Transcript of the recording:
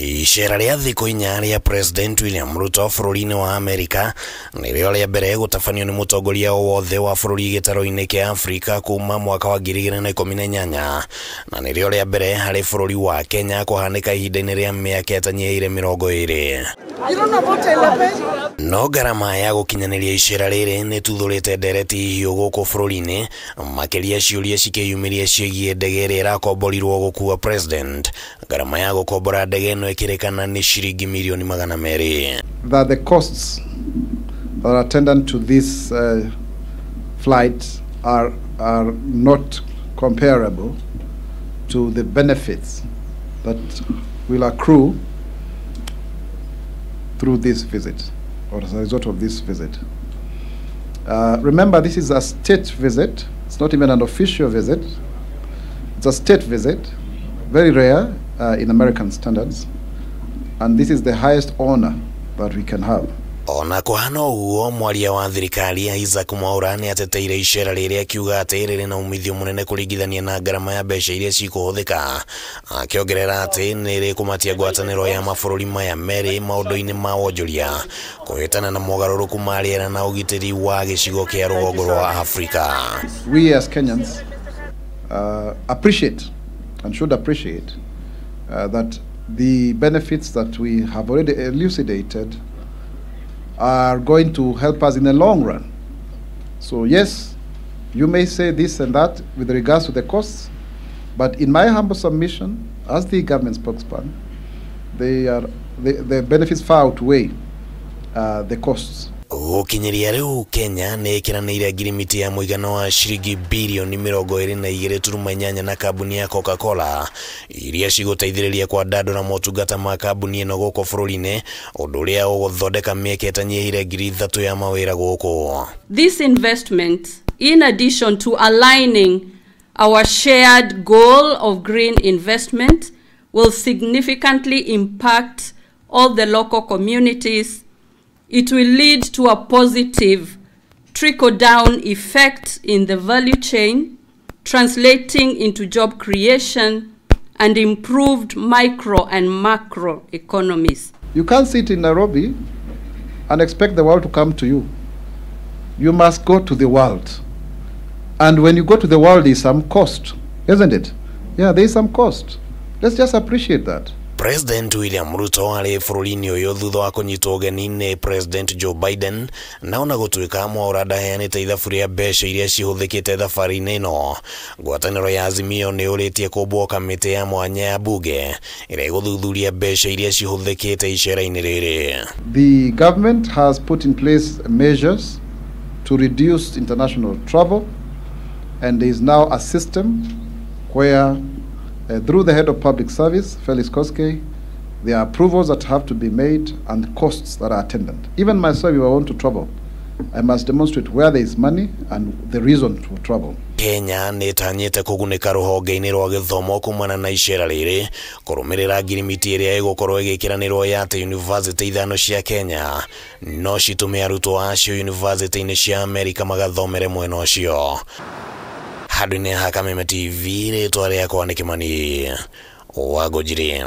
Icera ria thikũ inya ria President William Ruto bũrũri-inĩ wa America nĩrĩo rĩa mbere gũtabanio nĩ mũtongoria wothe wa bũrũri gĩtarũ-inĩ kĩa Afrika kuma mwaka wa 2018 na nĩrĩo rĩa mbere harĩ bũrũri wa Kenya kũhanĩka ihinda-inĩ rĩa mĩaka ĩtanyihiire 20. No ngarama ya gũkinyanĩria icera rĩrĩ nĩ tuthũrĩte ndereti hiũ gũkũ bũrũri-inĩ, makĩria ciũria cikĩyumĩria ciĩgiĩ ndege ĩrĩa ĩrakomborirwo gũkuua president. Ngarama ya gũkombora ndege ĩno ĩkĩrĩkana nĩ ciringi milioni 200. That the costs that are attendant to this flight are not comparable to the benefits that will accrue through this visit, or as a result of this visit. Remember, this is a state visit. It's not even an official visit. It's a state visit, very rare in American standards, and this is the highest honor that we can have. Ona kuhana ũguo, MWARIA wa thirikari Mwaura nĩ ateteire icera rĩrĩa akiuga atĩ rĩrĩ na umithio mũnene kũringithania na ngarama ya mbeca iria cikũhũthĩka, akĩongerera atĩ nĩ rĩkũmatia ngwatanĩro ya mabũrũri maya merĩ maũndũ-inĩ ma wonjoria kũhĩtana na mogarũrũku ma rĩera na ũgitĩri wa gĩcigo kĩa rũgongo rwa Afrika. We as Kenyans appreciate and should appreciate that the benefits that we have already elucidated are going to help us in the long run. So yes, you may say this and that with regards to the costs, but in my humble submission as the government spokesman, the benefits far outweigh the costs. Gũkinyĩria rĩu Kenya nĩ ĩkĩranĩire ngirimiti ya mũigana wa ciringi bilioni 22.8 na kambuni ya Coca-Cola iria cigũteithĩrĩria kwandandũra motungata ma kambuni ĩno gũkũ bũrũri-inĩ, ũndũ ũrĩa ũgũthondeka mĩeke ĩtanyihiire 3,000 ya mawĩra gũkũ. This investment, in addition to aligning our shared goal of green investment, will significantly impact all the local communities. It will lead to a positive trickle-down effect in the value chain, translating into job creation and improved micro and macro economies. You can't sit in Nairobi and expect the world to come to you. You must go to the world. And when you go to the world, there's some cost, isn't it? Yeah, there's some cost. Let's just appreciate that. President William Ruto arĩ bũrũri-inĩ ũyũ thutha wa kũnyitwo ũgeni nĩ President Joe Biden, na ona gũtuĩka Mwaura ndaheanĩte ithabu rĩa mbeca iria cihũthĩkĩte thabarĩ-inĩ ĩno. Ngwatanĩro ya Azimio nĩ ũrĩtie kũmbwo kamĩtĩ ya mwanya ya bunge ĩrĩa ĩgũthuthuria mbeca iria cihũthĩkĩte icera-inĩ rĩrĩ. The government has put in place measures to reduce international travel, and there is now a system where through the head of public service, Felix Koskei, there are approvals that have to be made and costs that are attendant. Even myself, if I want to travel, I must demonstrate where there is money and the reason for travel. Kenya nĩ ĩtanyĩte kũgunĩka rũhonge-inĩ rwa gĩthomo kumana na icera rĩrĩ, kũrũmĩrĩra ngirimiti ĩrĩa ĩgũkorwo ĩgĩkĩranĩrwo ya atĩ yunivasĩtĩ 5 cia Kenya no citũme arutwo acio yunivasĩtĩ-inĩ cia Amerika magathomere mwena ũcio. Handũ-inĩ ha Kameme TV, rĩtwa rĩakwa nĩ Kĩmani wa Ngũnjiri.